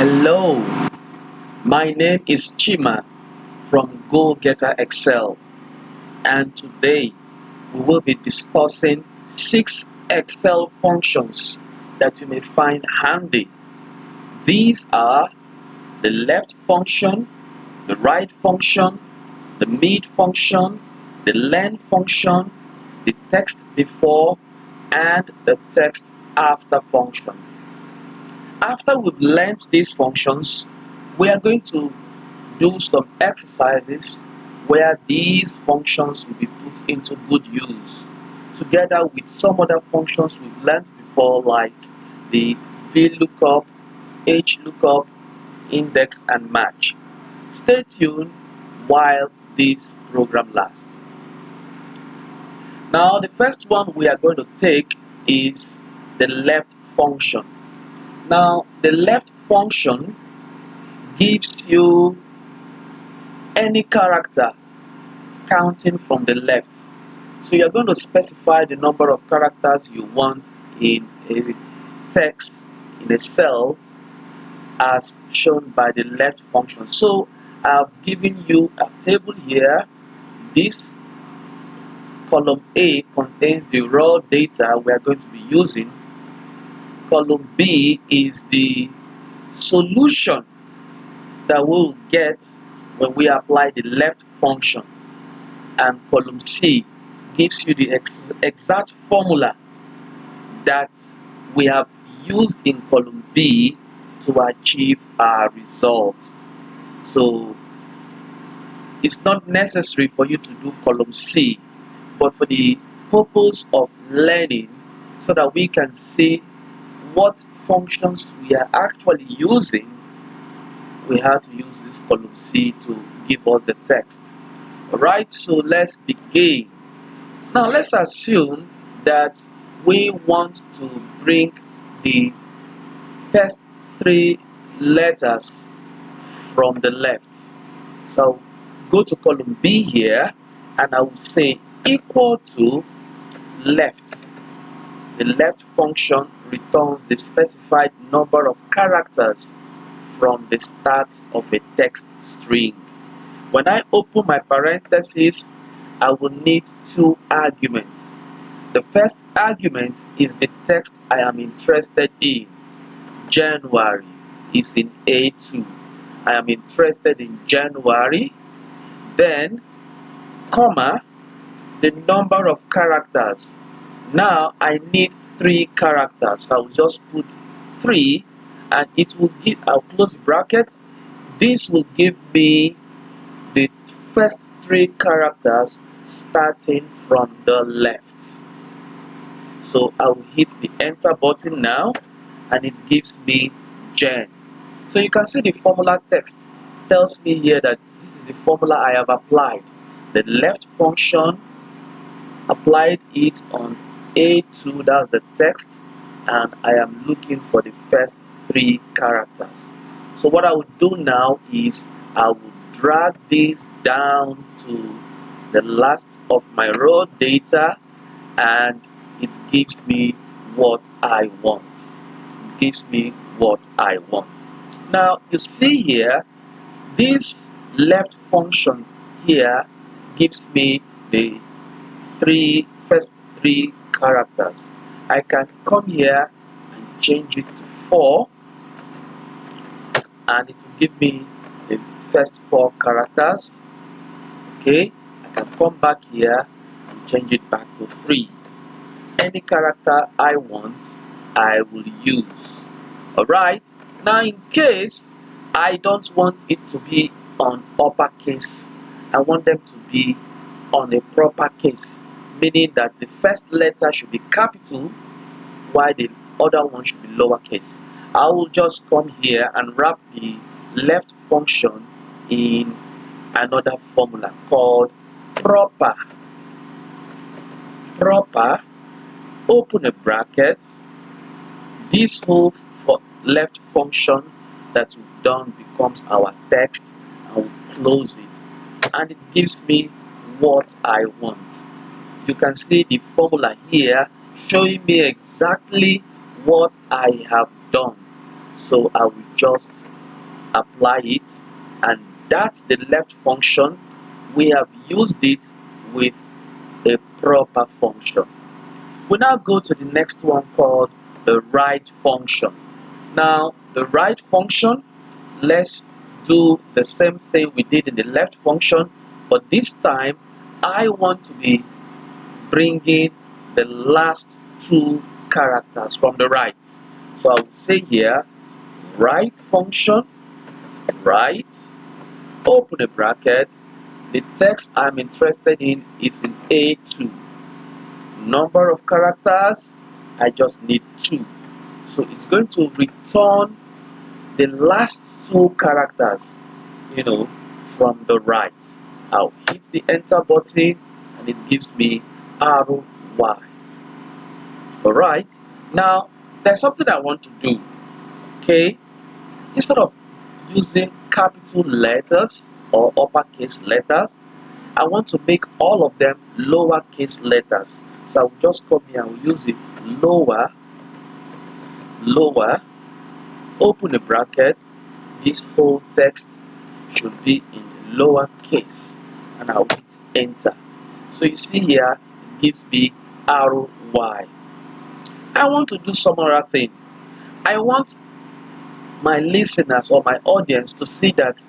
Hello, my name is Chima from Go Getter Excel, and today we will be discussing 6 Excel functions that you may find handy. These are the left function, the right function, the mid function, the len function, the text before, and the text after function. After we've learned these functions, we are going to do some exercises where these functions will be put into good use together with some other functions we've learned before, like the VLOOKUP, HLOOKUP, index and match. Stay tuned while this program lasts. Now the first one we are going to take is the left function. Now the left function gives you any character counting from the left. So you're going to specify the number of characters you want in a text in a cell as shown by the left function. So I've given you a table here. This column A contains the raw data we are going to be using. Column B is the solution that we'll get when we apply the left function, and column C gives you the exact formula that we have used in column B to achieve our result. So it's not necessary for you to do column C, but for the purpose of learning, so that we can see what functions we are actually using, we have to use this column C to give us the text. Alright, so let's begin. Now let's assume that we want to bring the first 3 letters from the left. So go to column B here, and I will say equal to left. The left function returns the specified number of characters from the start of a text string. When I open my parentheses, I will need 2 arguments. The first argument is the text I am interested in. January is in A2. I am interested in January. Then, comma, the number of characters. Now I need 3 characters. I will just put 3, and it will give, I'll close bracket. This will give me the first 3 characters starting from the left. So I will hit the enter button now, and it gives me Jan. So you can see the formula text tells me here that this is the formula I have applied. The left function applied it on A2, that's the text, and I am looking for the first 3 characters. So what I will do now is I will drag this down to the last of my raw data, and it gives me what I want. It gives me what I want. Now you see here, this left function here gives me the first 3 characters. I can come here and change it to 4, and it will give me the first 4 characters. Okay, I can come back here and change it back to 3. Any character I want, I will use. Alright, now in case I don't want it to be on uppercase, I want them to be on a proper case, meaning that the first letter should be capital while the other one should be lowercase. I will just come here and wrap the left function in another formula called proper. Proper, open a bracket. This whole left function that we've done becomes our text, and we'll close it, and it gives me what I want. You can see the formula here showing me exactly what I have done. So I will just apply it, and that's the left function. We have used it with a proper function. We now go to the next one called the right function. Now, the right function, let's do the same thing we did in the left function, but this time I want to be bringing the last two characters from the right. So I will say here, right function, right, open a bracket. The text I'm interested in is in A2. Number of characters, I just need 2. So it's going to return the last two characters, from the right. I'll hit the enter button and it gives me RY. Alright, now there's something I want to do. Okay, instead of using capital letters or uppercase letters, I want to make all of them lowercase letters. So I'll just come here and use the lower, open a bracket. This whole text should be in lowercase, and I'll hit enter. So you see here, it gives me RY. I want to do some other thing. I want my listeners or my audience to see that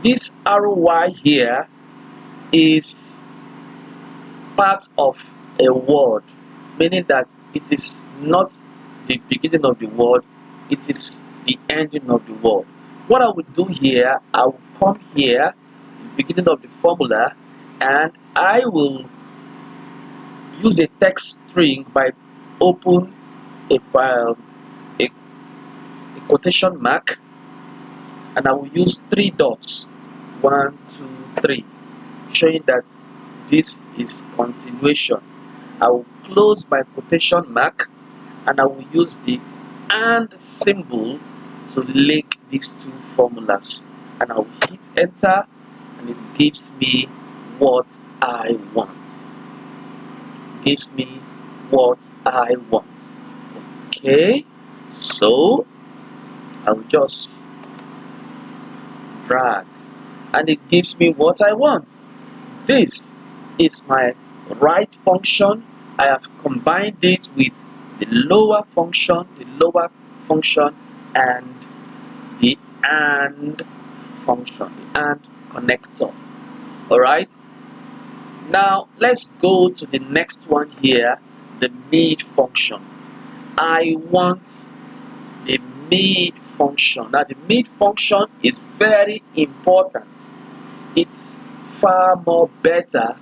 this RY here is part of a word, meaning that it is not the beginning of the word, it is the ending of the word. What I will do here, I will come here, the beginning of the formula, and I will use a text string by open a quotation mark, and I will use 3 dots, 1, 2, 3, showing that this is continuation. I will close my quotation mark and I will use the AND symbol to link these two formulas, and I will hit enter and it gives me what I want. Gives me what I want. Okay, so I will just drag and it gives me what I want. This is my right function. I have combined it with the lower function, and the AND function, the AND connector. Alright, now let's go to the next one here, the mid function. I want the mid function. Now the mid function is very important. It's far more better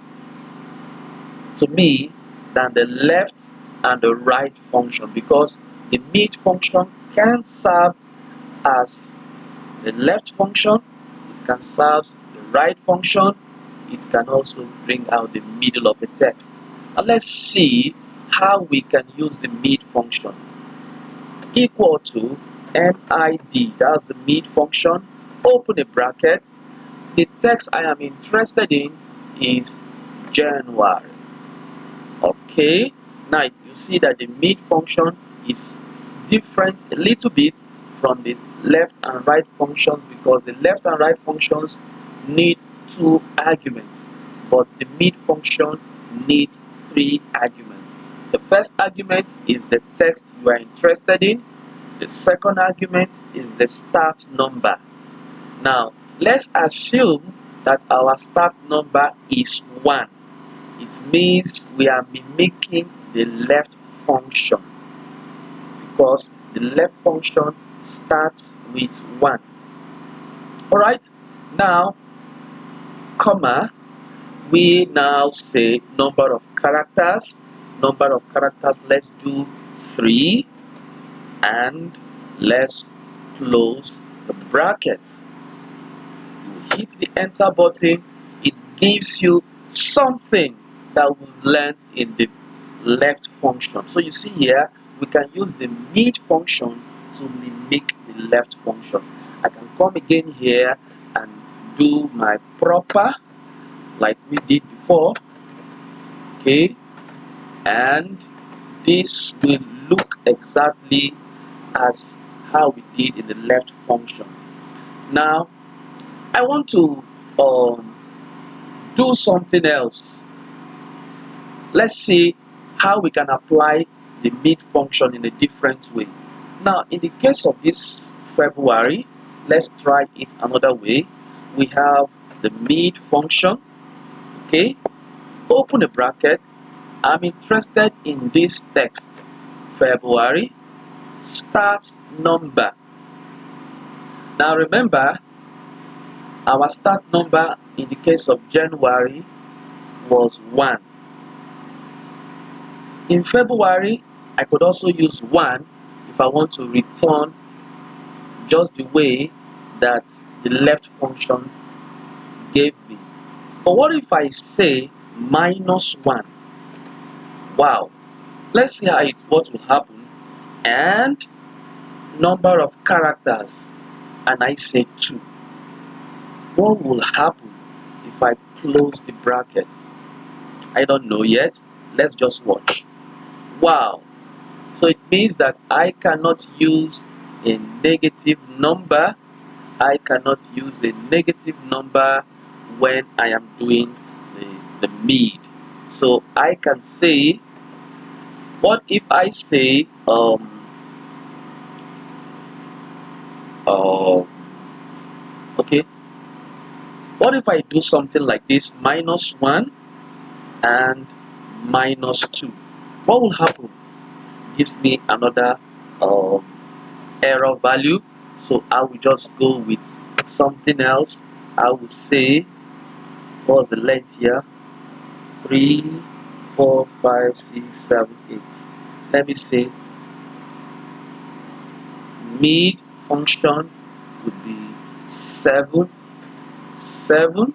to me than the left and the right function, because the mid function can serve as the left function, it can serve the right function, it can also bring out the middle of the text. Now let's see how we can use the mid function. Equal to MID, that's the mid function, open a bracket. The text I am interested in is January. Okay, now you see that the mid function is different a little bit from the left and right functions, because the left and right functions need 2 arguments, but the mid function needs 3 arguments. The first argument is the text you are interested in. The second argument is the start number. Now let's assume that our start number is 1. It means we are mimicking the left function, because the left function starts with 1. Alright, now comma, we now say number of characters. Number of characters, let's do 3, and let's close the brackets. You hit the enter button, it gives you something that we learned in the left function. So you see here, we can use the mid function to mimic the left function. I can come again here and do my proper like we did before. Okay, and this will look exactly as how we did in the left function. Now I want to do something else. Let's see how we can apply the mid function in a different way. Now, in the case of this February, let's try it another way. We have the mid function. Okay, open a bracket. I'm interested in this text. February, start number. Now remember, our start number in the case of January was 1. In February, I could also use 1 if I want to return just the way that the left function gave me. But what if I say -1? Wow, let's see what will happen. And number of characters, and I say 2. What will happen if I close the bracket? I don't know yet. Let's just watch. Wow, so it means that I cannot use a negative number. I cannot use a negative number when I am doing the mid. So I can say, what if I say uh, okay, what if I do something like this, -1 and -2? What will happen? Gives me another error value. So I will just go with something else. I will say, what's the length here? 3, 4, 5, 6, 7, 8. Let me say mid function would be 7, 7,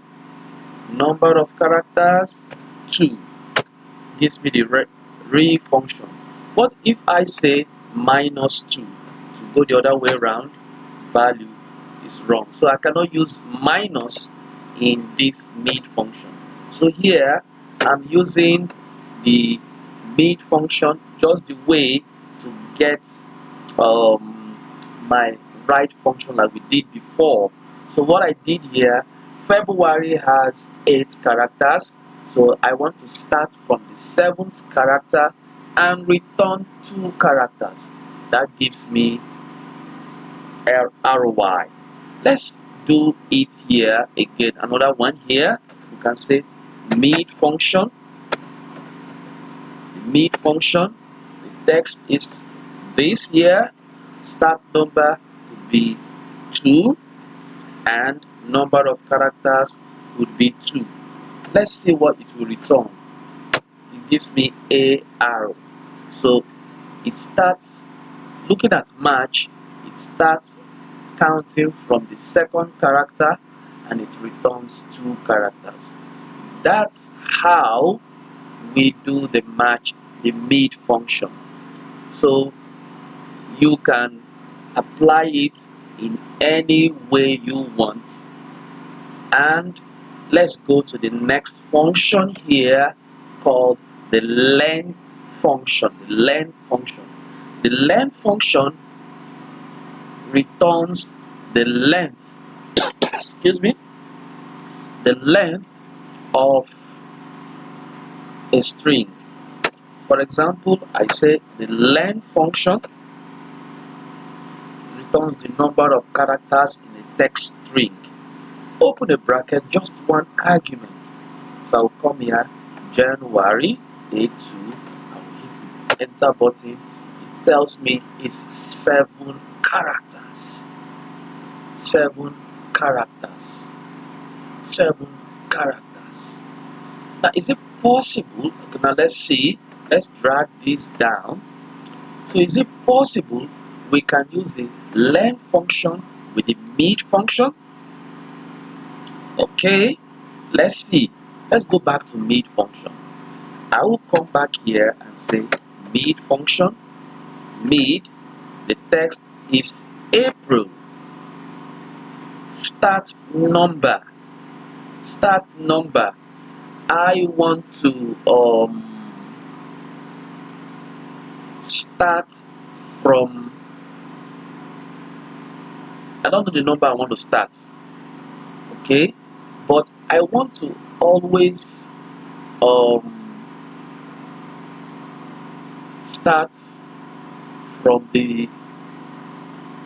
number of characters 2, gives me the re function. What if I say -2? To go the other way around, value is wrong. So I cannot use minus in this mid function. So here I'm using the mid function just the way to get my right function like we did before. So what I did here, February has 8 characters. So I want to start from the 7th character and return 2 characters. That gives me ROI. Let's do it here again. Another one here. You can say mid function. The mid function. The text is this here. Start number would be 2 and number of characters would be 2. Let's see what it will return. It gives me a arrow. So it starts looking at match. It starts counting from the 2nd character and it returns 2 characters. That's how we do the match, the mid function. So you can apply it in any way you want. And let's go to the next function here called the len function. The len function. The len function returns the length, excuse me, the length of a string. For example, I say the len function returns the number of characters in a text string. Open a bracket, just one argument. So I'll come here, January A2, I will hit the enter button. It tells me it's 7 characters. 7 characters. 7 characters. Now, is it possible? Okay, now let's see. Let's drag this down. So, is it possible we can use the len function with the mid function? Okay, let's see. Let's go back to mid function. I will come back here and say mid function. Mid, the text is April. Start number. Start number. I want to start from I don't know the number I want to start. Okay, but I want to always start from the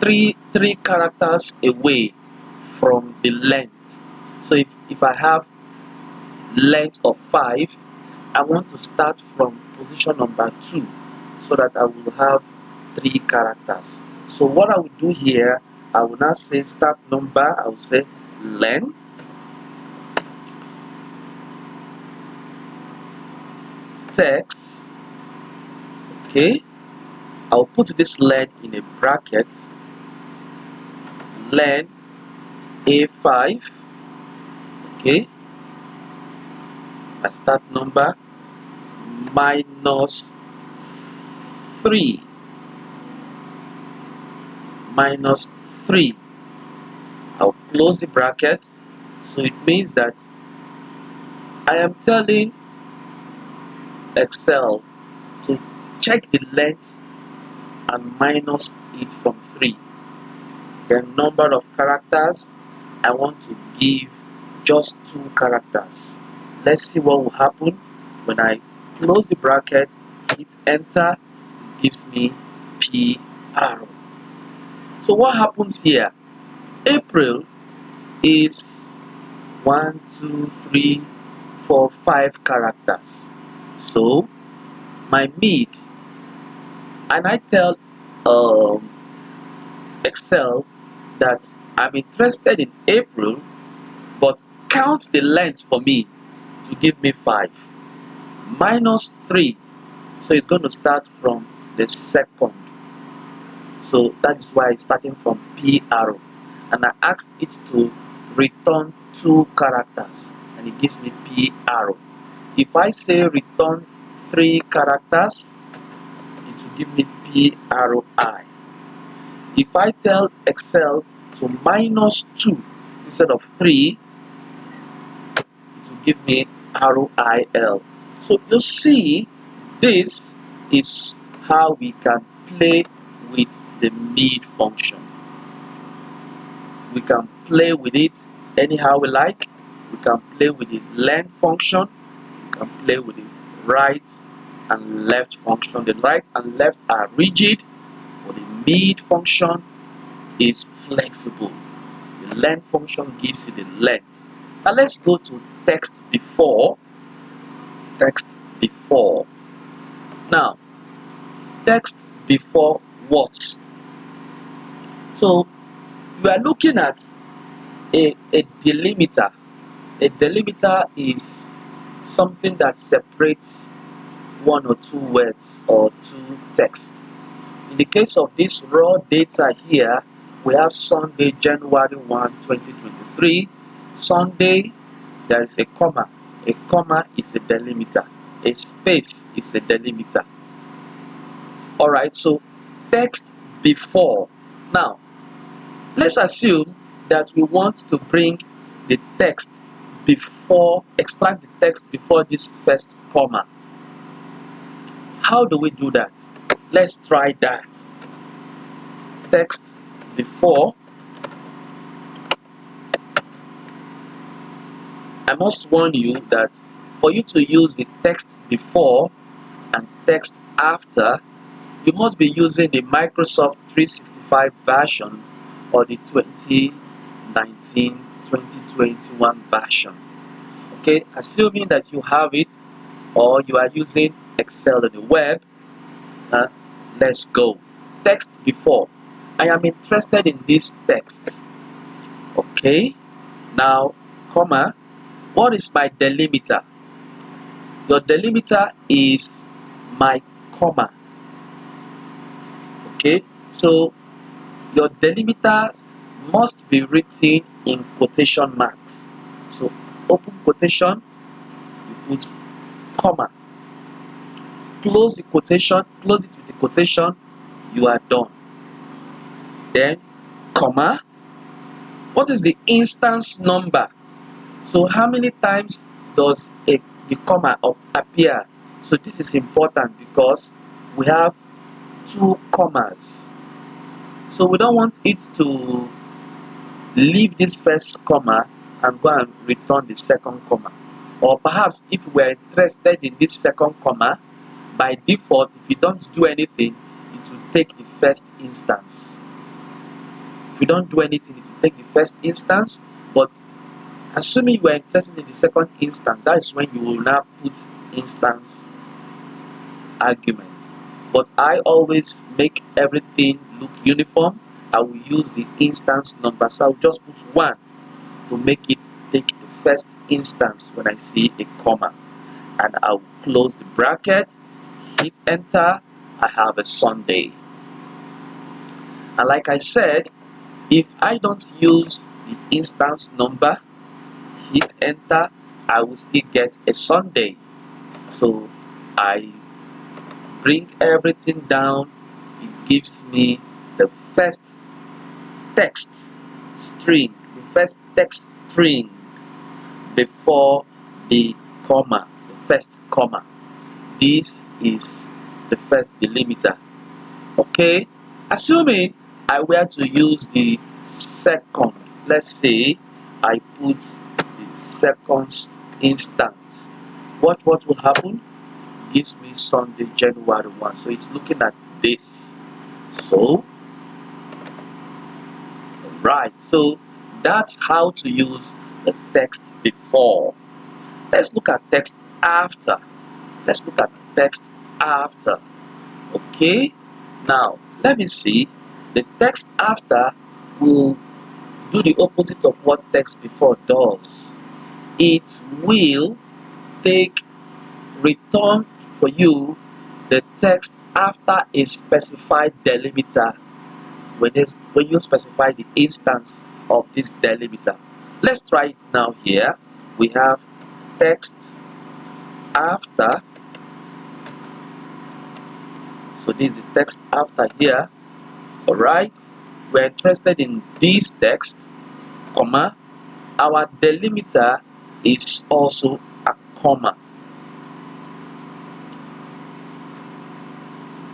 three characters away from the length. So if I have length of 5, I want to start from position number 2 so that I will have 3 characters. So what I will do here, I will now say start number, I will say len text. Okay, I'll put this len in a bracket, len a5. Okay, I start number minus 3 minus 3. I'll close the bracket. So it means that I am telling Excel to check the length and minus it from 3. The number of characters, I want to give just 2 characters. Let's see what will happen when I close the bracket, hit enter, it gives me P arrow. So what happens here? April is 1, 2, 3, 4, 5 characters. So my mid, and I tell Excel that I'm interested in April, but count the length for me to give me 5 minus 3. So it's going to start from the second. So that is why it's starting from P arrow. And I asked it to return 2 characters, and it gives me P arrow. If I say return 3 characters, it will give me P arrow I. If I tell Excel to minus 2 instead of 3, it will give me arrow IL. So you see, this is how we can play with the mid function. We can play with it anyhow we like. We can play with the len function. We can play with the right and left function. The right and left are rigid, but the mid function is flexible. The len function gives you the length. Now let's go to text before. Text before. Now, text before what? So we are looking at a delimiter. A delimiter is something that separates 1 or 2 words or 2 text. In the case of this raw data here, we have Sunday, January 1, 2023. Sunday, there is a comma. A comma is a delimiter. A space is a delimiter. Alright, so text before. Now, let's assume that we want to bring the text before, extract the text before this first comma. How do we do that? Let's try that. Text before. I must warn you that for you to use the text before and text after, you must be using the Microsoft 365 version or the 2019-2021 version. Okay, assuming that you have it or you are using Excel on the web, let's go. Text before. I am interested in this text. Okay, now, comma. What is my delimiter? Your delimiter is my comma. Okay, so your delimiter must be written in quotation marks. So open quotation, you put comma. Close the quotation, close it with the quotation, you are done. Then comma. What is the instance number? So how many times does the comma appear? So this is important because we have 2 commas. So we don't want it to leave this first comma and go and return the second comma. Or perhaps if we are interested in this second comma, by default, if you don't do anything, it will take the first instance. If you don't do anything, it will take the first instance. But assuming you are interested in the second instance, that is when you will now put instance argument. But I always make everything look uniform. I will use the instance number, so I will just put 1 to make it take the first instance when I see a comma, and I will close the bracket, hit enter. I have a Sunday. And like I said, if I don't use the instance number, hit enter, I will still get a Sunday. So I bring everything down. It gives me the first text string, before the comma, the first comma. This is the first delimiter. Okay, assuming I were to use the second, let's say I put the second instance, what will happen? It gives me Sunday, January 1. So it's looking at this. So right, so that's how to use the text before. Let's look at text after. Let's look at text after. Okay, now let me see. The text after will do the opposite of what text before does. It will return for you the text after a specified delimiter when you specify the instance of this delimiter. Let's try it now here. We have text after. So this is the text after here. Alright, we're interested in this text, comma. Our delimiter is also a comma.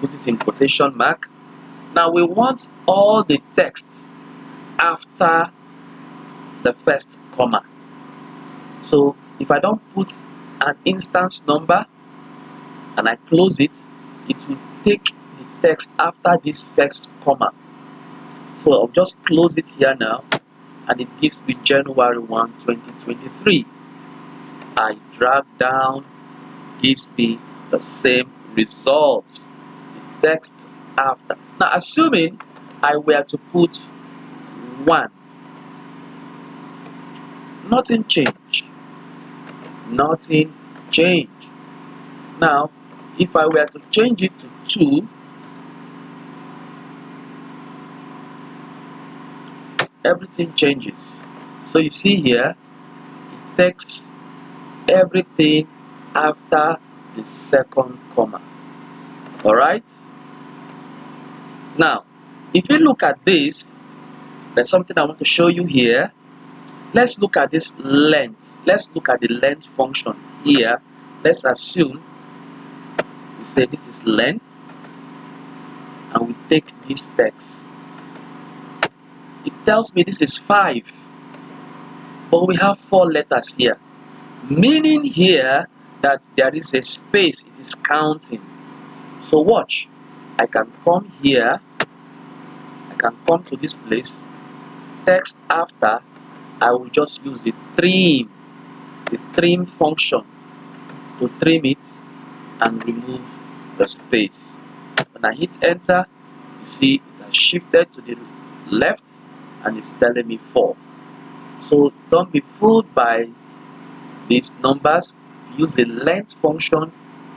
Put it in quotation mark. Now we want all the text after the first comma. So if I don't put an instance number and I close it, it will take the text after this first comma. So I'll just close it here now, and it gives me January 1, 2023. I drag down, gives me the same result, the text after. Now assuming I were to put 1, nothing change. Nothing change. Now if I were to change it to 2, everything changes. So you see here, it takes everything after the second comma. Alright? Now, if you look at this, there's something I want to show you here. Let's look at this length. Let's look at the length function here. Let's assume we say this is length, and we take this text. It tells me this is 5, but we have 4 letters here, meaning here that there is a space. It is counting. So watch, I can come here, I can come to this place, text after, I will just use the trim function to trim it and remove the space. When I hit enter, you see it has shifted to the left and it's telling me 4. So don't be fooled by these numbers. If you use the length function,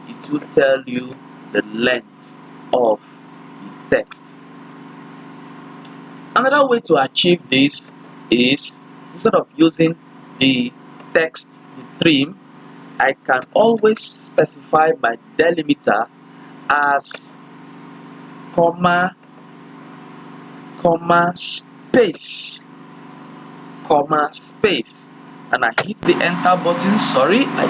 it will tell you the length of the text. Another way to achieve this is, instead of using the text, the trim, I can always specify my delimiter as comma, space, and I hit the enter button. Sorry, it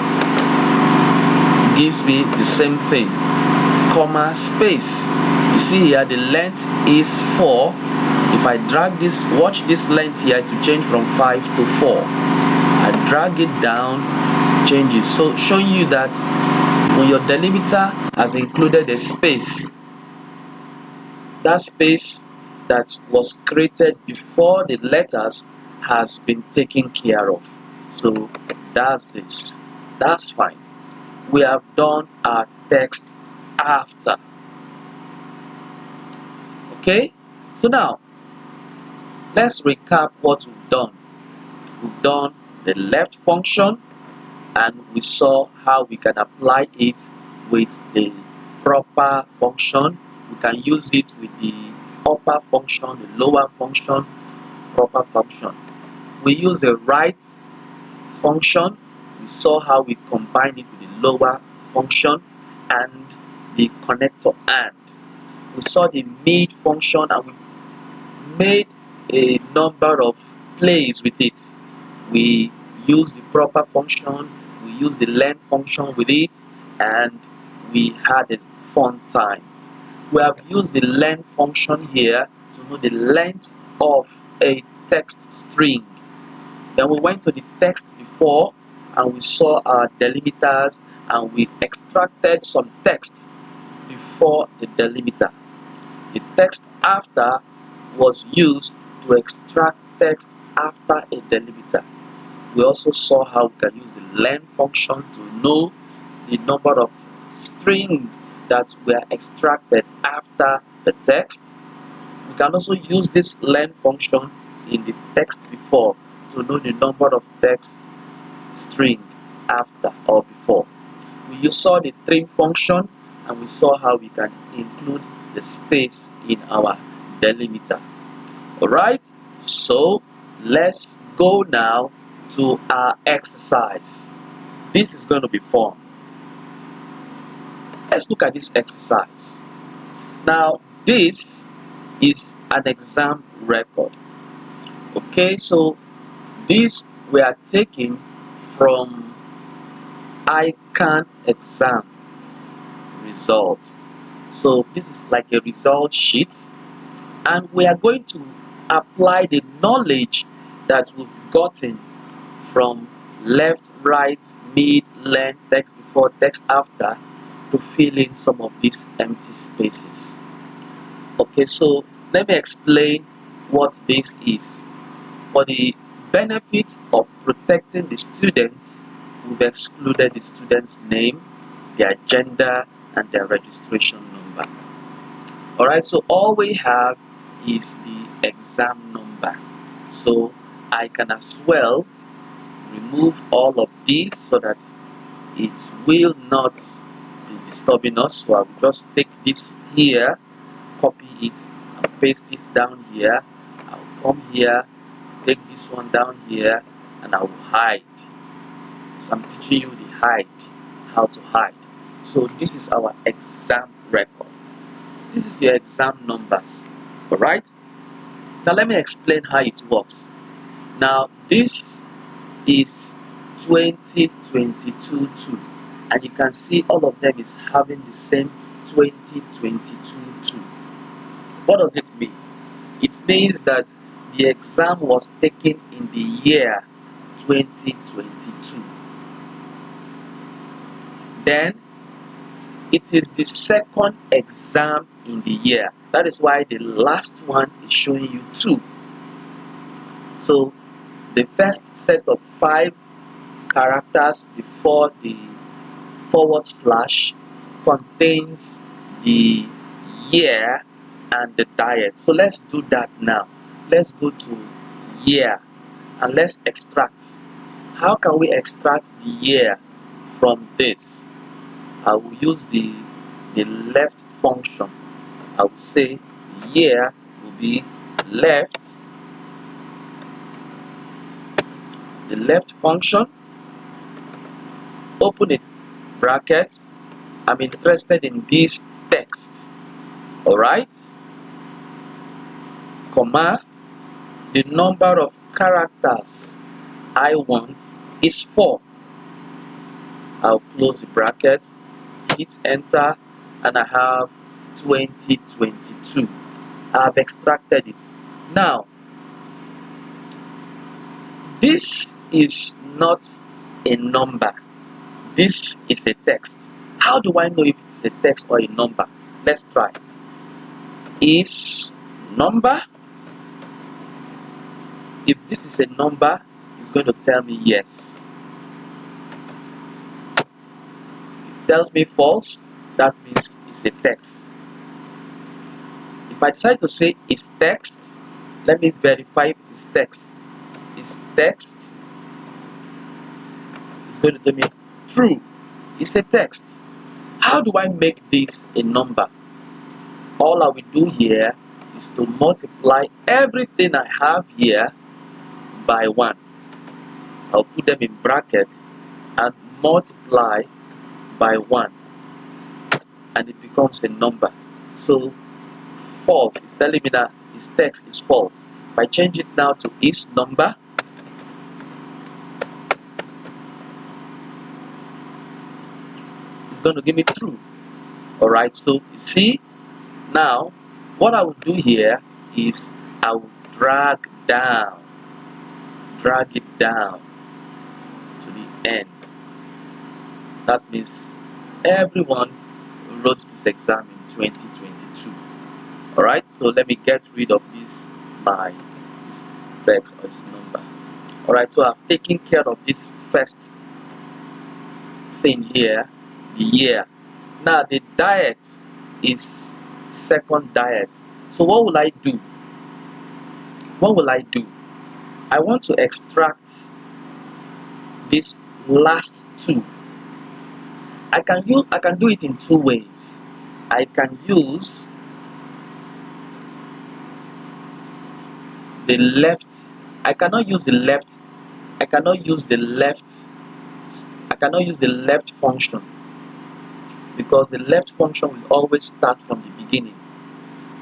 gives me the same thing, comma space. You see here the length is 4, the If I drag this, watch this length here to change from 5 to 4. I drag it down, changes. So showing you that when your delimiter has included a space, that space that was created before the letters has been taken care of. So that's this. That's fine. We have done our text after. Okay, so now let's recap what we've done. We've done the left function, and we saw how we can apply it with the proper function. We can use it with the upper function, the lower function, proper function. We use the right function. We saw how we combine it with the lower function and the connector and. We saw the mid function, and we made a number of plays with it. We use the proper function, we use the len function with it, and we had a fun time. We have used the len function here to know the length of a text string. Then we went to the text before, and we saw our delimiters, and we extracted some text before the delimiter. The text after was used to extract text after a delimiter. We also saw how we can use the len function to know the number of strings that were extracted after the text. We can also use this len function in the text before to know the number of text string after or before. We saw the trim function, and we saw how we can include the space in our delimiter. Alright, so let's go now to our exercise. This is going to be fun. Let's look at this exercise. Now, this is an exam record. Okay, so this we are taking from ICANN exam result. So this is like a result sheet, and we are going to apply the knowledge that we've gotten from left, right, mid, len, text before, text after to fill in some of these empty spaces. Okay, so let me explain what this is. For the benefit of protecting the students, we've excluded the student's name, their gender, and their registration number. Alright, so all we have is the exam number. So I can as well remove all of these so that it will not be disturbing us. So I will just take this here, copy it, and paste it down here. I'll come here, take this one down here, and I will hide. So I'm teaching you the hide, how to hide. So this is our exam record. This is your exam numbers. Alright? Now let me explain how it works. Now this is 2022-2, and you can see all of them is having the same 2022-2. What does it mean? It means that the exam was taken in the year 2022. Then it is the second exam in the year. That is why the last one is showing you 2. So the first set of 5 characters before the forward slash contains the year and the diet. So let's do that now. Let's go to year and let's extract. How can we extract the year from this? I will use the left function. I will say year will be left, the left function, open it brackets. I'm interested in this text. Alright, comma, the number of characters I want is 4. I'll close the bracket, hit enter, and I have 2022. I've extracted it. Now, this is not a number. This is a text. How do I know if it's a text or a number? Let's try. Is number. If this is a number, it's going to tell me yes. If it tells me false, that means it's a text. If I decide to say it's text, let me verify if it is text. It's text. It's going to tell me true. It's a text. How do I make this a number? All I will do here is to multiply everything I have here by 1. I'll put them in brackets and multiply by 1, and it becomes a number. So false is telling me that this text is false. If I change it now to is number, it's going to give me true. Alright, so you see, now what I will do here is I will drag it down to the end. That means everyone wrote this exam in 2022. Alright, so let me get rid of this text or this number. Alright, so I've taken care of this first thing here, the year. Now the diet is second diet. So what will I do? I want to extract this last 2. I can do it in 2 ways. I can use the left. I cannot use the left function, because the left function will always start from the beginning.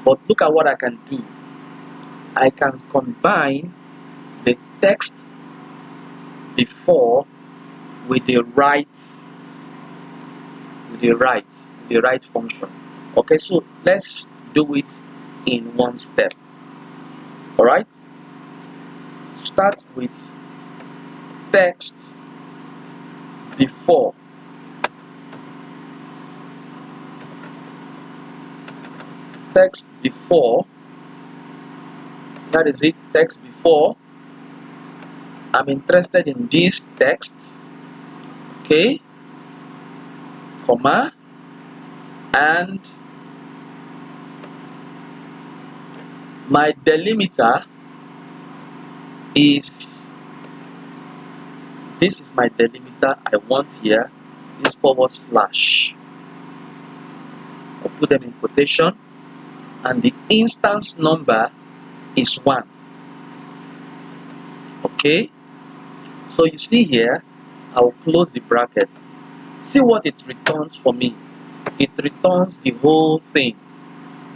But look at what I can do. I can combine the text before with the right function. Okay, so let's do it in one step. All right, start with text before. Text before, that is it. Text before, I'm interested in this text, okay, comma, and my delimiter is, this is my delimiter I want here, is /. I'll put them in quotation, and the instance number is 1. Okay, so you see here, I will close the bracket. See what it returns for me. It returns the whole thing,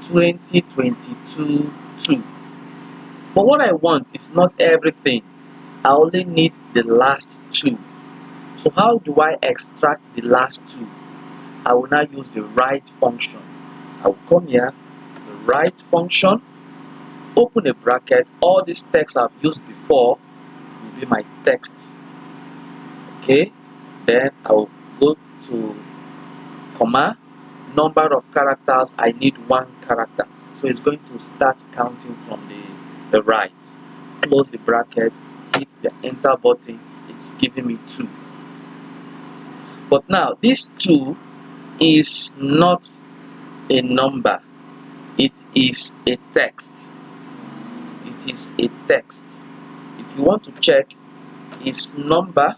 2022 2. But what I want is not everything. I only need the last 2. So how do I extract the last 2? I will now use the right function. I will come here, the right function, open a bracket. All these text I've used before will be my text. Okay, then I will go to comma, number of characters. I need 1 character, so it's going to start counting from the right. Close the bracket, hit the enter button, it's giving me 2. But now this 2 is not a number, it is a text. It is a text. If you want to check is number,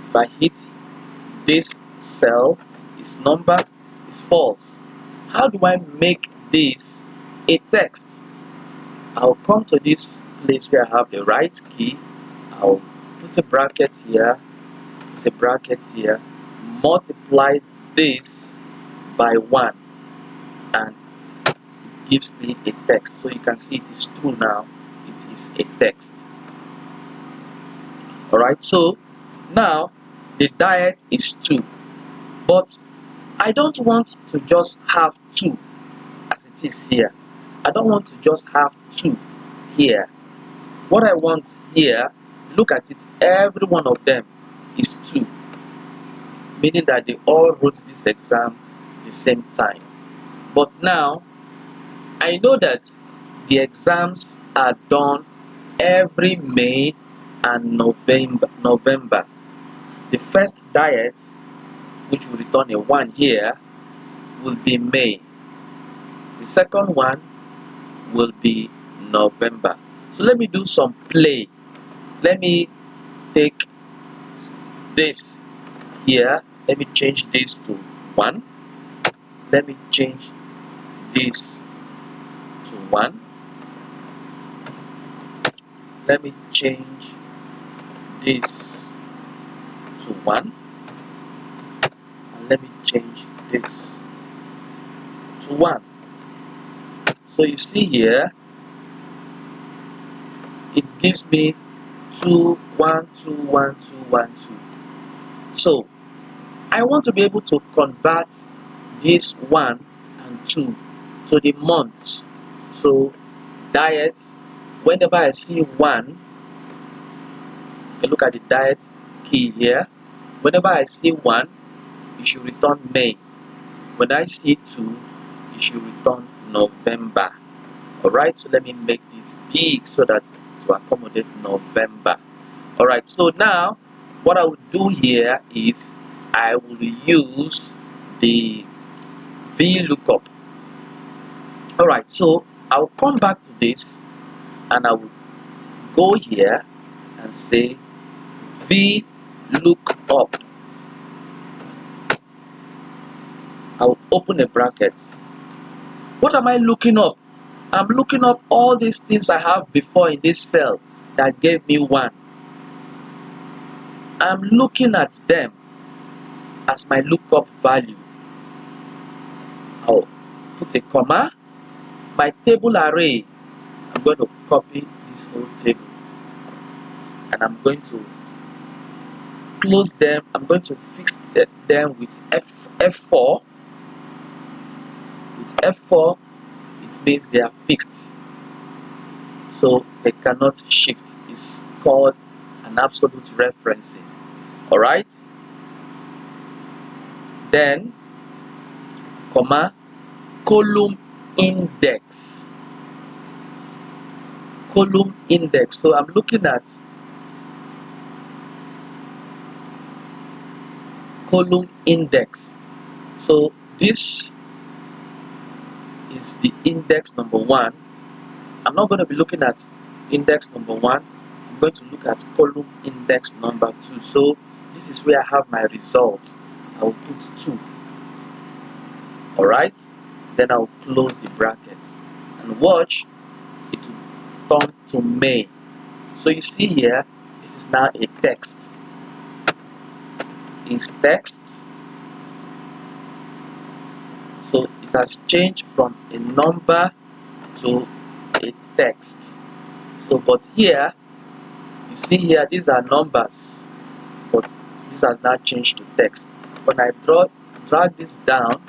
if I hit this cell, is number, is false. How do I make this a text? I'll come to this place where I have the right key. I'll put a bracket here, multiply this by 1, and it gives me a text. So you can see it is true now. It is a text. Alright, so now the diet is 2, but I don't want to just have 2 as it is here. I don't want to just have 2 here. What I want here, look at it, every one of them is 2, meaning that they all wrote this exam the same time. But now, I know that the exams are done every May and November. The first diet, which will return a 1 here, will be May. The second one will be November. So let me do some play. Let me take this here. Let me change this to 1. Let me change this to 1. Let me change this to 1. And let me change this to 1. So you see here, it gives me 2, 1, 2, 1, 2, 1, 2. So I want to be able to convert this 1 and 2 to the months. So diet, whenever I see 1, you look at the diet key here. Whenever I see 1, it should return May. When I see 2, it should return November. Alright, so let me make this big so that to accommodate November. Alright, so now what I will do here is I will use the VLOOKUP. Alright, so I'll come back to this and I will go here and say VLOOKUP. I will open a bracket. What am I looking up? I'm looking up all these things I have before in this cell that gave me 1. I'm looking at them as my lookup value. I'll put a comma. My table array, I'm going to copy this whole table and I'm going to close them. I'm going to fix them with F4. With F4, it means they are fixed, so they cannot shift. It's called an absolute referencing. Alright, then comma, column index. Column index. So I'm looking at column index. So this is the index number 1. I'm not going to be looking at index number 1. I'm going to look at column index number 2. So this is where I have my result. I will put 2. Alright, then I'll close the bracket and watch it will turn to May. So you see here, this is now a text. It's text. So it has changed from a number to a text. So but here, you see here, these are numbers, but this has now changed to text. When I drag this down,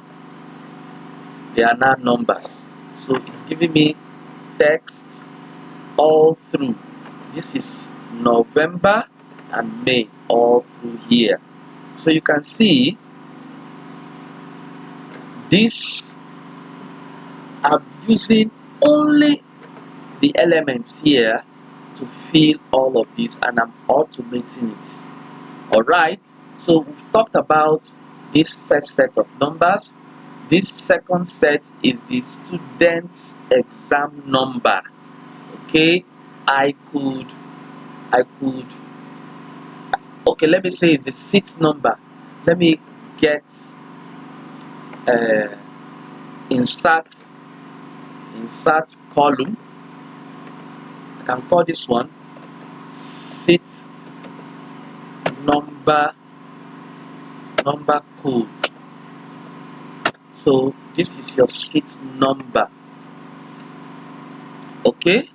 they are now numbers. So it's giving me text all through. This is November and May all through here. So you can see this, I'm using only the elements here to fill all of this and I'm automating it. Alright, so we've talked about this first set of numbers. This second set is the student's exam number. Okay, I could okay, let me say it's the seat number. Let me get insert column. I can call this one seat number code. So this is your seat number. Okay,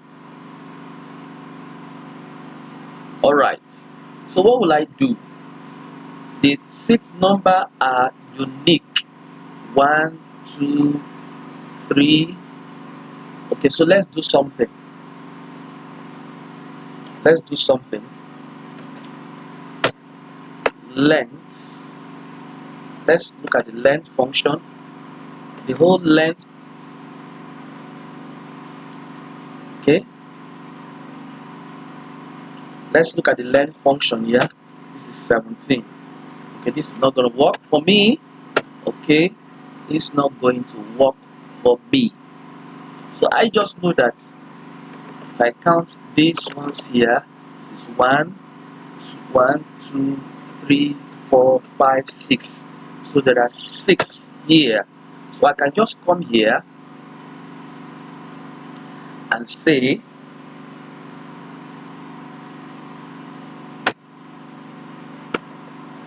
all right, so what will I do? The seat number are unique. 1, 2, 3. Okay, so let's do something. Let's do something. Length. Let's look at the length function. The whole length. Okay. Let's look at the length function here. This is 17. Okay, this is not going to work for me. Okay, it's not going to work for me. So I just know that if I count these ones here, this is 1, 2, 3, 4, 5, 6. So there are 6 here. So I can just come here and say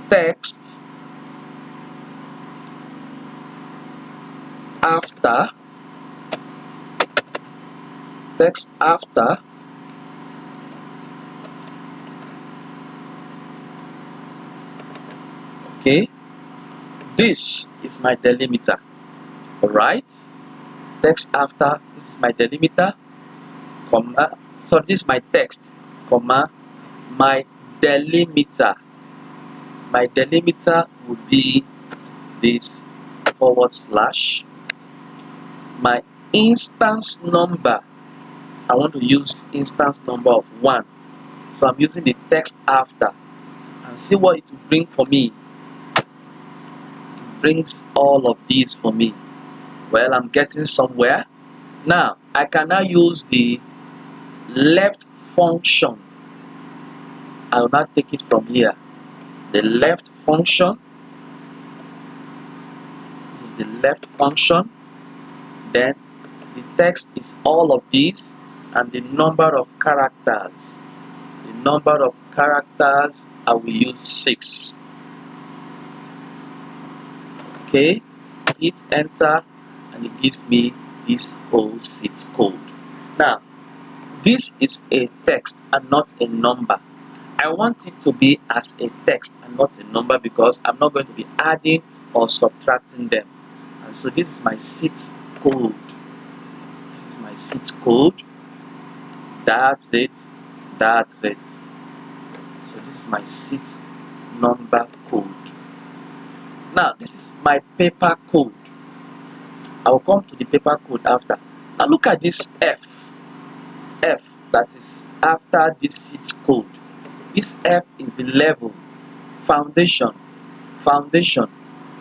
text after okay, this is my delimiter. Alright, text after, this is my delimiter, comma, so this is my text, comma, my delimiter. My delimiter would be this /. My instance number, I want to use instance number of 1. So I'm using the text after. And see what it will bring for me. It brings all of these for me. Well, I'm getting somewhere. Now, I can now use the left function. I will not take it from here. The left function. This is the left function. Then the text is all of these and the number of characters. The number of characters, I will use 6. Okay, hit enter and it gives me this whole 6 code. Now, this is a text and not a number. I want it to be as a text and not a number because I'm not going to be adding or subtracting them. And so this is my 6 code. This is my 6 code. That's it. That's it. So this is my 6 number code. Now this is my paper code. I will come to the paper code after. Now look at this F that is after this 6 code. This F is the level, foundation.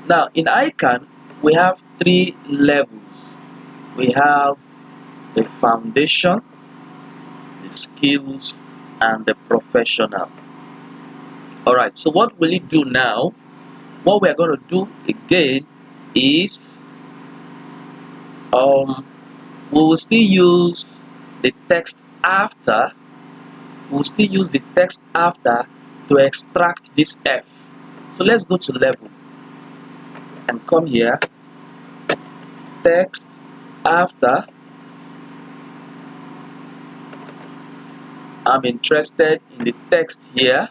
Now in ICANN we have 3 levels. We have the foundation, the skills, and the professional. Alright, so what will it do now? What we are going to do again is we will still use the text after. We'll still use the text after to extract this F. So let's go to level and come here. Text after. I'm interested in the text here,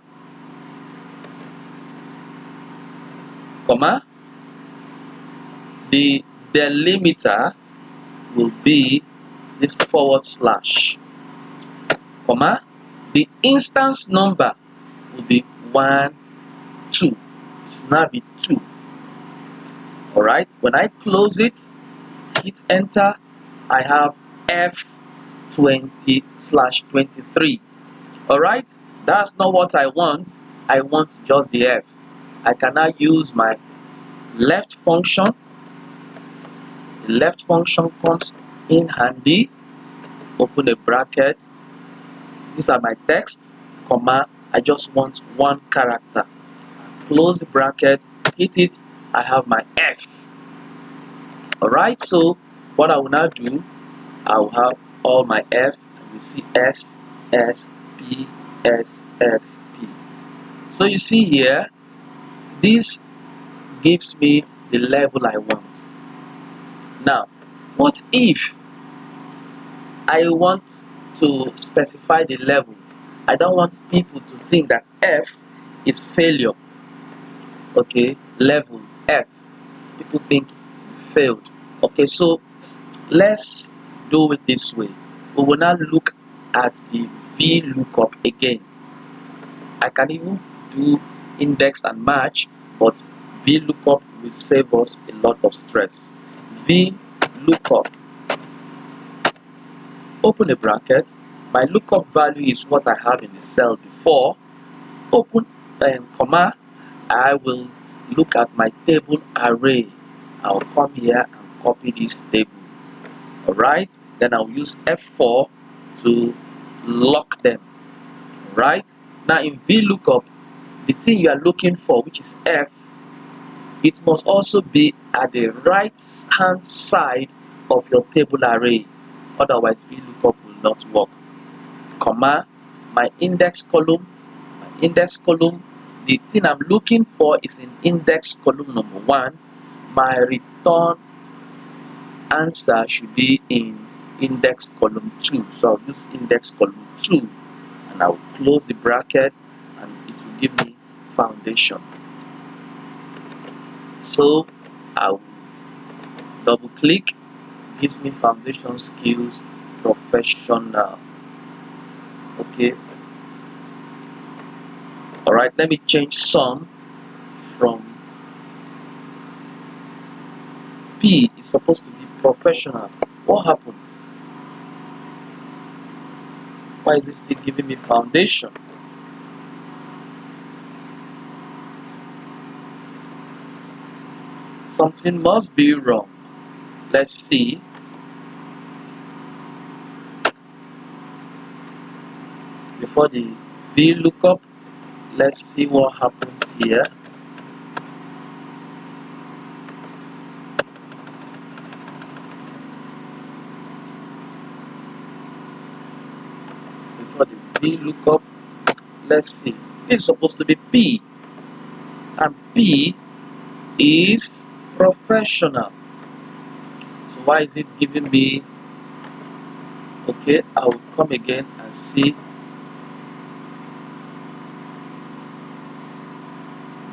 comma. The delimiter will be this /, comma. The instance number will be 1, 2. It should now be 2. Alright, when I close it, hit enter, I have F20/23. Alright, that's not what I want. I want just the F. I can now use my left function. The left function comes in handy. Open a bracket. These are my text, comma. I just want 1 character. Close the bracket, hit it, I have my F. Alright, so what I will now do, I will have all my F, and you see S, S, P, S, S, P. So you see here, this gives me the level I want. Now, what if I want to specify the level? I don't want people to think that F is failure. Okay, level F. People think failed. Okay, so let's do it this way. We will now look at the VLOOKUP again. I can even do index and match, but VLOOKUP will save us a lot of stress. VLOOKUP, open a bracket. My lookup value is what I have in the cell before. Open comma. I will look at my table array. I'll come here and copy this table. Alright, then I'll use F4 to lock them. Right, now in VLOOKUP, the thing you are looking for, which is F, it must also be at the right hand side of your table array, otherwise VLOOKUP will not work. Comma, my index column, the thing I'm looking for is in index column number 1. My return answer should be in index column 2, so I'll use index column 2 and I'll close the bracket and it will give me foundation. So I'll double click, gives me foundation skills professional. Okay, all right, let me change some from P. It's supposed to be professional. What happened? Why is it still giving me foundation? Something must be wrong. Let's see. Before the VLOOKUP, let's see what happens here. Before the VLOOKUP, let's see. It's supposed to be P, and P is professional. So why is it giving me? Okay, I will come again and see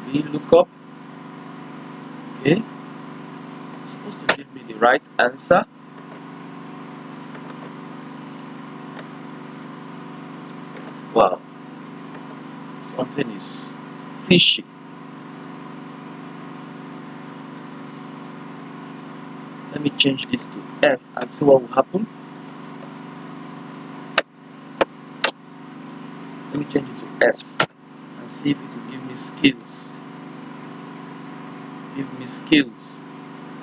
VLOOKUP. Okay, it's supposed to give me the right answer. Wow, something is fishy. Let me change this to F and see what will happen. Let me change it to S and see if it will give me skills. Give me skills.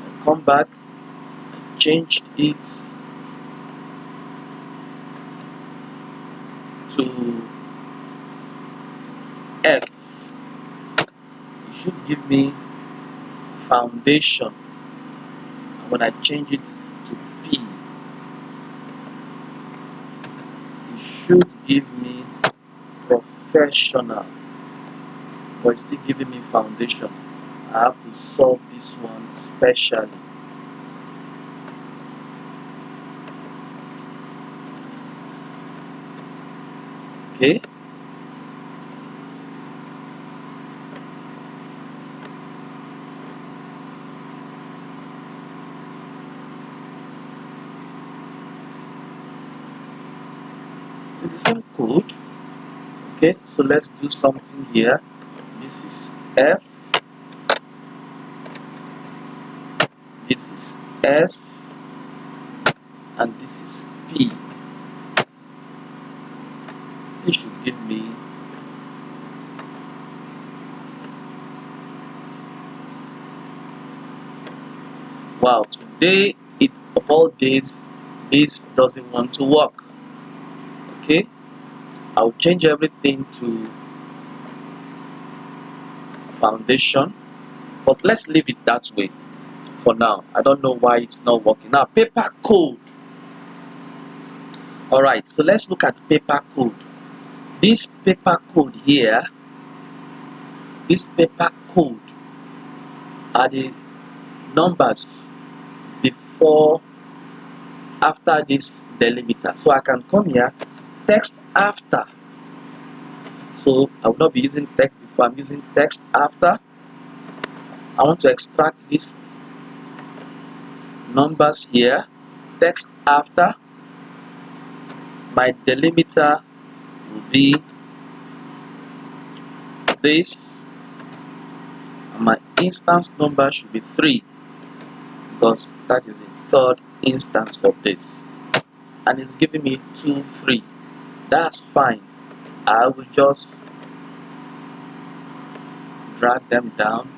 And come back and change it to F. It should give me foundation. And when I change it to P, it should give me professional, but it's still giving me foundation. I have to solve this one specially. Okay, it's the same code. Okay, so let's do something here. This is F, this is S, and this is P. This should give me wow, today of all days this doesn't want to work. Okay, I'll change everything to foundation, but let's leave it that way for now. I don't know why it's not working. Now paper code. All right, so let's look at paper code. This paper code here, this paper code are the numbers before after this delimiter. So I can come here, text after. So I will not be using text before, I'm using text after. I want to extract this numbers here, text after. My delimiter will be this, and my instance number should be 3 because that is the third instance of this, and it's giving me 2 3. That's fine. I will just drag them down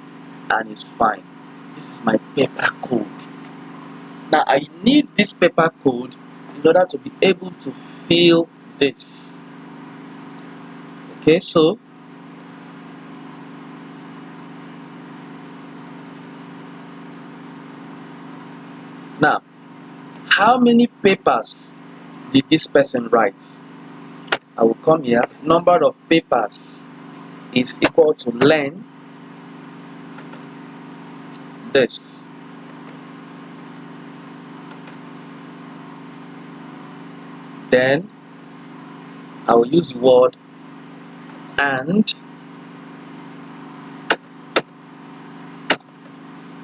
and it's fine. This is my paper code. Now I need this paper code in order to be able to fill this. Okay, so now how many papers did this person write? I will come here. Number of papers is equal to Len this. Then I will use the word and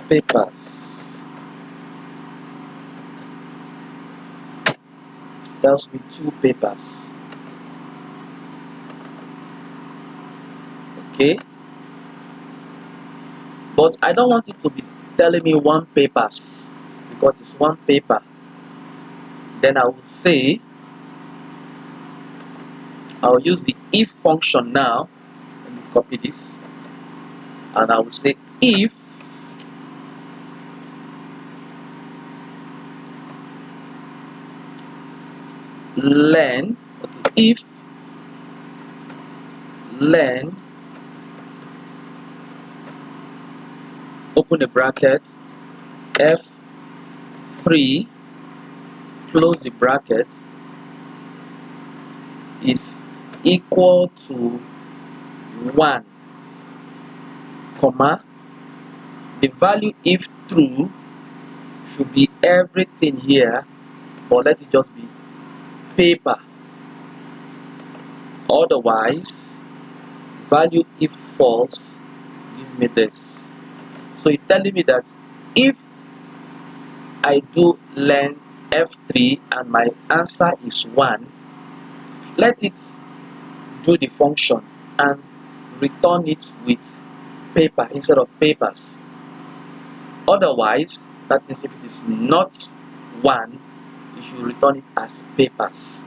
papers. Tells me 2 papers. Okay, but I don't want it to be telling me 1 papers because it's 1 paper. Then I will say, I'll use the if function now. Let me copy this, and I will say if Len, okay, if Len, open the bracket, F3, close the bracket, is equal to 1, comma, the value if true should be everything here, but let it just be paper. Otherwise, value if false, give me this. So it's telling me that if I do Len F3 and my answer is 1, let it do the function and return it with paper instead of papers. Otherwise, that means if it is not 1, you should return it as papers.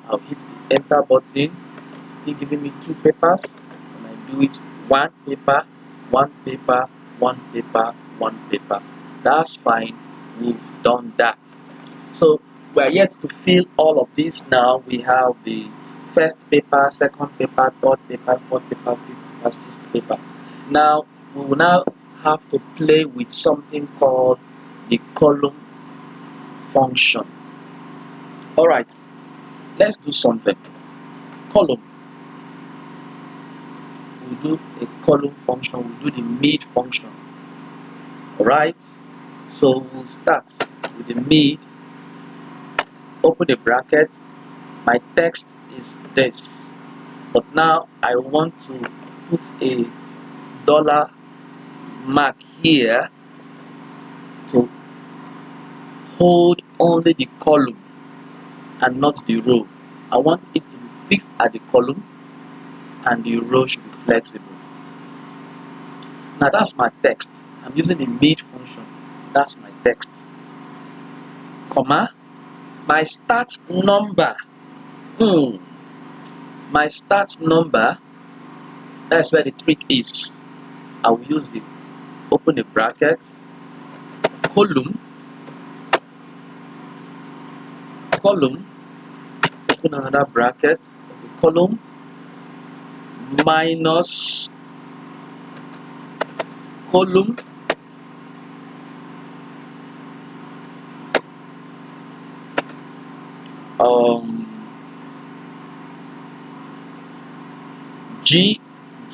I'll hit the enter button, still giving me 2 papers, and I do it 1 paper, 1 paper, 1 paper, 1 paper. That's fine, we've done that. So we are yet to fill all of this now. We have the first paper, second paper, third paper, fourth paper, fifth paper, sixth paper. Now we will now have to play with something called the column function. Alright, let's do something. Column. We'll do a column function, we'll do the mid function. Alright, so we'll start with the mid, open the bracket. My text is this, but now I want to put a dollar mark here to hold only the column and not the row. I want it to be fixed at the column and the row should be flexible. Now that's my text. I'm using the mid function. That's my text. Comma, my start number. My start number, that's where the trick is. I will use the open the bracket, column, open another bracket, column minus column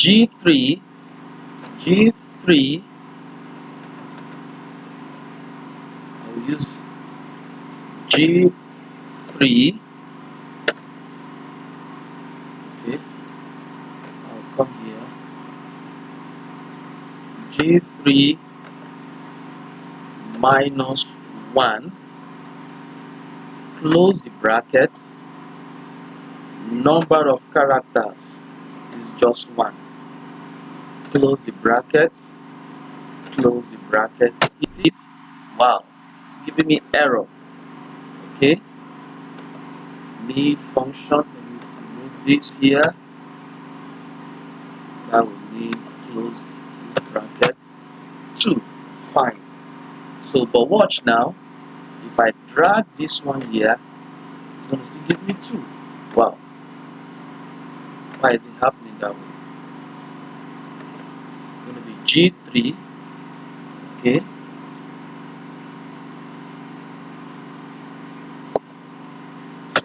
G3 I will use G3. Okay, I'll come here, G3 minus 1, close the bracket, number of characters is just 1, close the bracket, close the bracket, hit it. Wow, it's giving me error. Okay, need function, let me remove this here. Now we need close this bracket, 2, fine. So but watch now, if I drag this one here, it's going to still give me 2. Wow, why is it happening that way? It's going to be G3. Okay,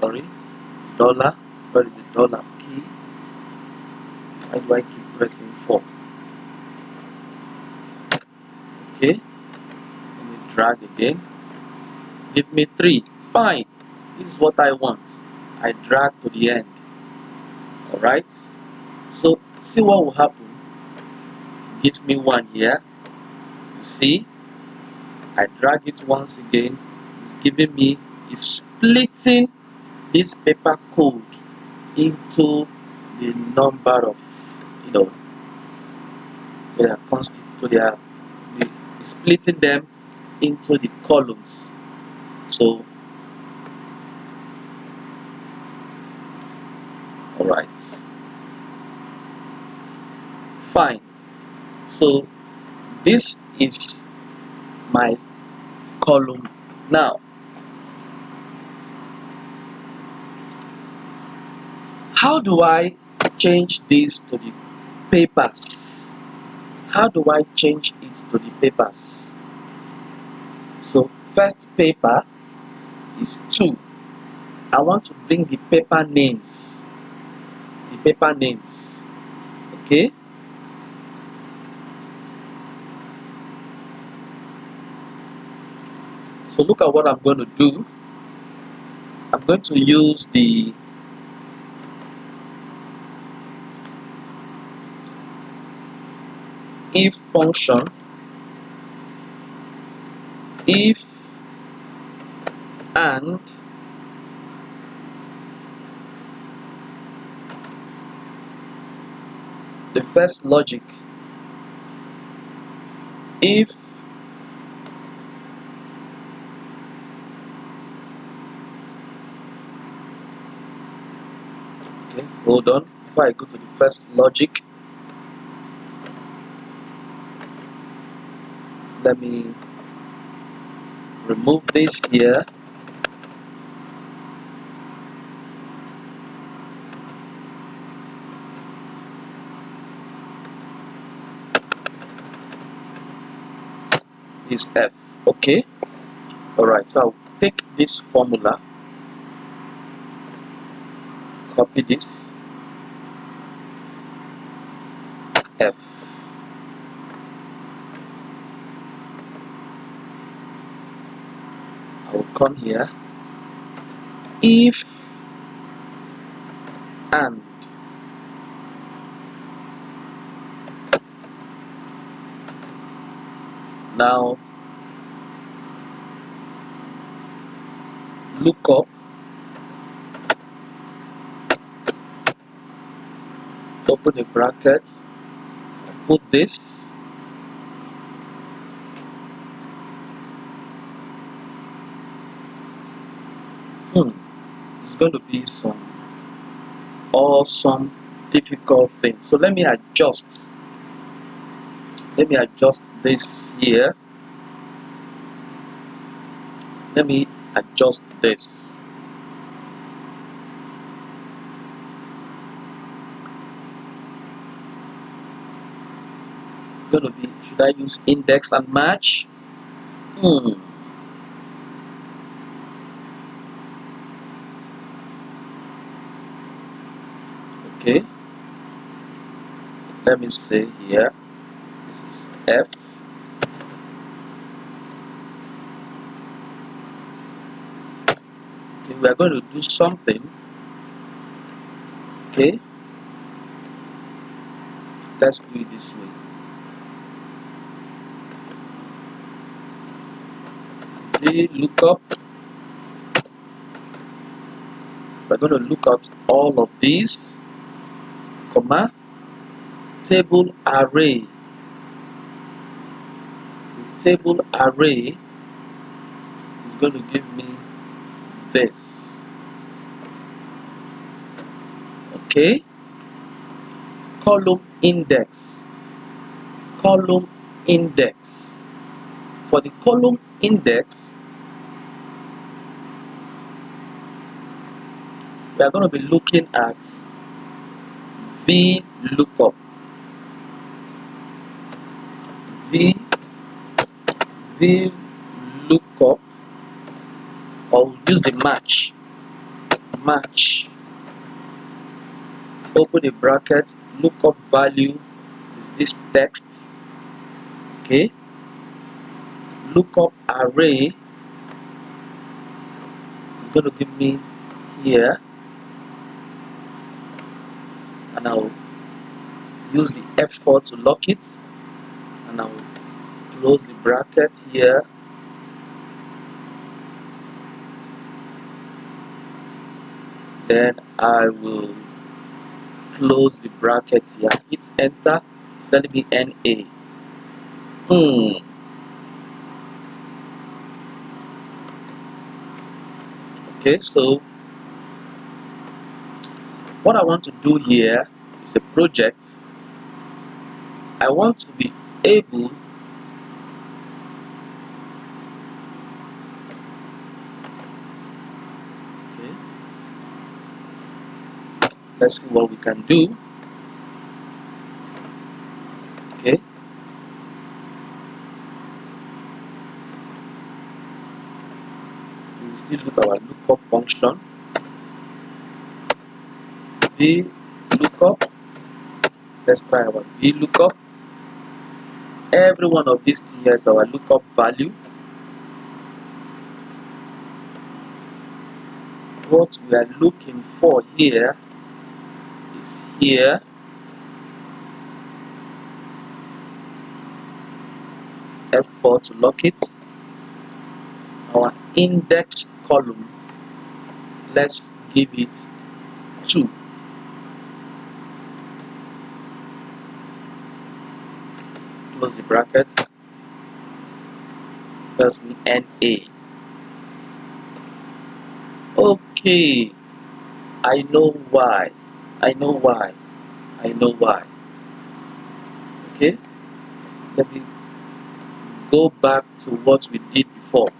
sorry, dollar, where is the dollar key? Why do I keep pressing 4? Okay, let me drag again, give me 3, fine, this is what I want. I drag to the end. Alright, so see what will happen. It gives me 1 here, you see, I drag it once again, it's giving me, it's splitting this paper code into the number of, you know, their to their, it's splitting them into the columns. So alright, fine. So this is my column. Now how do I change this to the papers? How do I change it to the papers? So first paper is 2. I want to bring the paper names. The paper names. Okay. So look at what I'm going to do. I'm going to use the if function. If and the first logic. If okay, hold on. Before I go to the first logic, let me remove this here. Is F. Okay. Alright, so I'll take this formula, copy this, F. I will come here. If and now lookup, open a bracket, put this, it's going to be some awesome difficult thing. So let me adjust this here. Let me adjust this. It's going to be, should I use index and match? Okay, let me say here, this is F. Okay, we are going to do something. Okay, let's do it this way. VLOOKUP. We're going to look at all of these, comma, table array. The table array is going to give me this. Okay, column index. Column index. For the column index, we are going to be looking at VLOOKUP. VLOOKUP, or we'll use the match. Match. Open a bracket. Lookup value is this text. Okay. Lookup array is going to give me here, and I'll use the F4 to lock it, and I'll close the bracket here. Then I will close the bracket here. Hit enter. It's telling me NA. Okay, so what I want to do here is a project. I want to be able okay, let's see what we can do. Okay, we will still look at our lookup function. VLOOKUP. Let's try our VLOOKUP. Every one of these here is our lookup value. What we are looking for here is here. F4 to lock it. Our index column, let's give it 2. Close the bracket. That's me NA. Okay, I know why. I know why. I know why. Okay, let me go back to what we did before.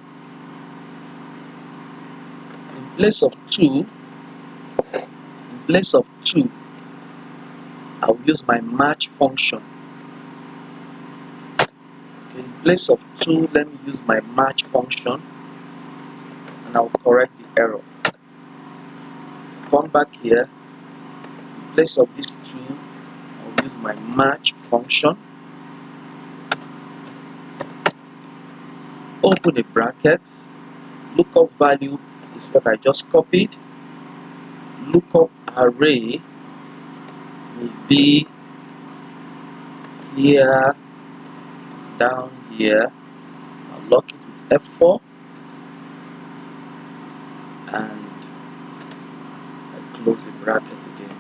In place of 2, I'll use my match function. Okay, in place of 2, let me use my match function, and I'll correct the error. Come back here. In place of this 2, I'll use my match function. Open a bracket. Lookup value is what I just copied. Lookup array will be here, down here. I'll lock it with F4, and I close the bracket again.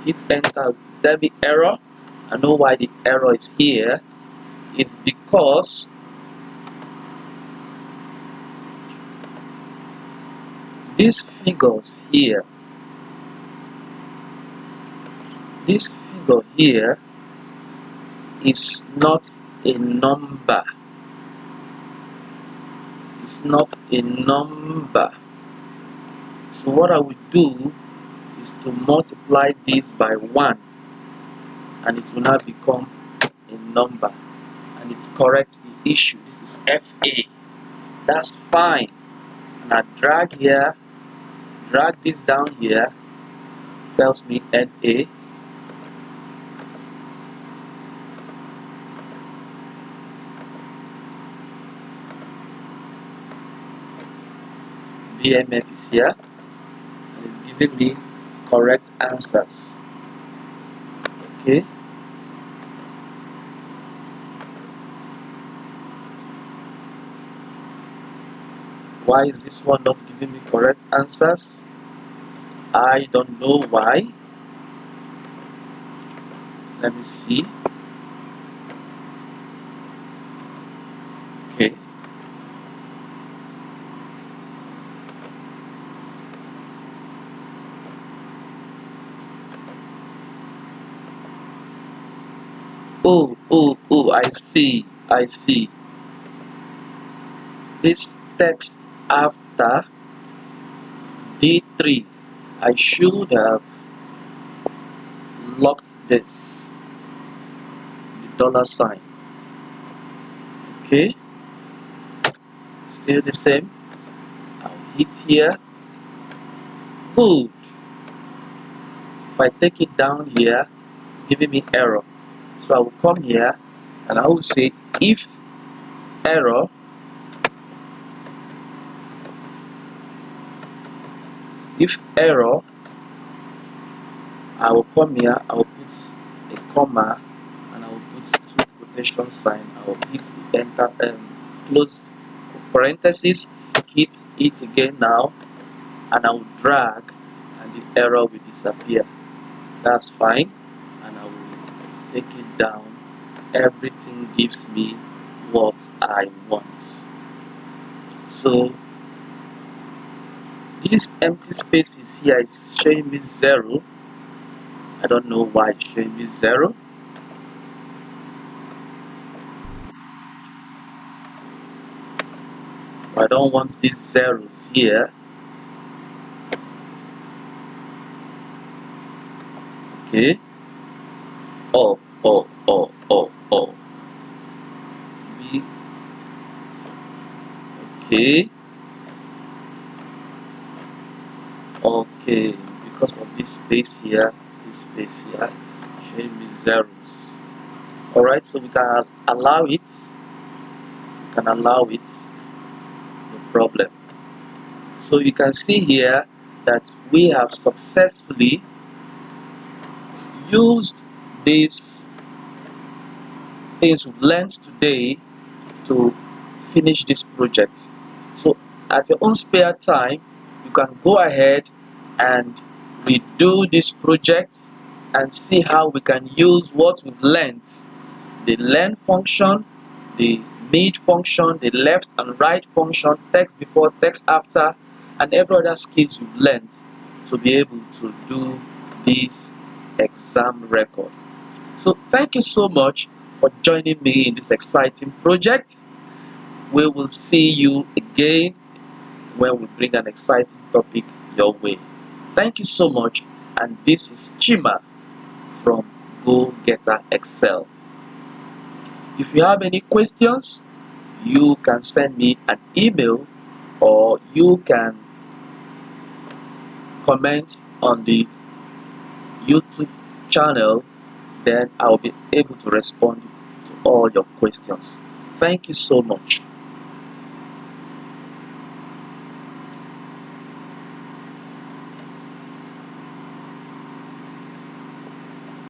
Hit enter. There be error. I know why the error is here. It's because these figures here, this figure here is not a number. It's not a number. So what I will do is to multiply this by 1, and it will now become a number, and it corrects the issue. This is FA. That's fine. And I drag here, drag this down here, tells me NA. VMF is here, and it's giving me correct answers. Okay. Why is this one not giving me correct answers? I don't know why. Let me see. Okay. Oh, I see. I see. This text after D3, I should have locked this, the dollar sign. Okay, still the same. I'll hit here. Good. If I take it down here, giving me error. So I will come here and I will say if error, I will come here, I will put a comma and I will put two quotation sign. I will hit the enter close parenthesis, hit it again now, and I will drag and the error will disappear. That's fine, and I will take it down. Everything gives me what I want. So this empty spaces here is showing me 0. I don't know why it's showing me 0. I don't want these zeros here. Okay. Oh. B. Okay. Okay. It's because of this space here, showing me zeros. Alright, so we can allow it. No problem. So you can see here that we have successfully used these things we've learned today to finish this project. So at your own spare time, you can go ahead and redo this project and see how we can use what we've learned, the len function, the mid function, the left and right function, text before, text after, and every other skills you've learned to be able to do this exam record. So thank you so much for joining me in this exciting project. We will see you again when we bring an exciting topic your way. Thank you so much, and this is Chima from Go Getter Excel. If you have any questions, you can send me an email or you can comment on the YouTube channel, then I'll be able to respond to all your questions. Thank you so much.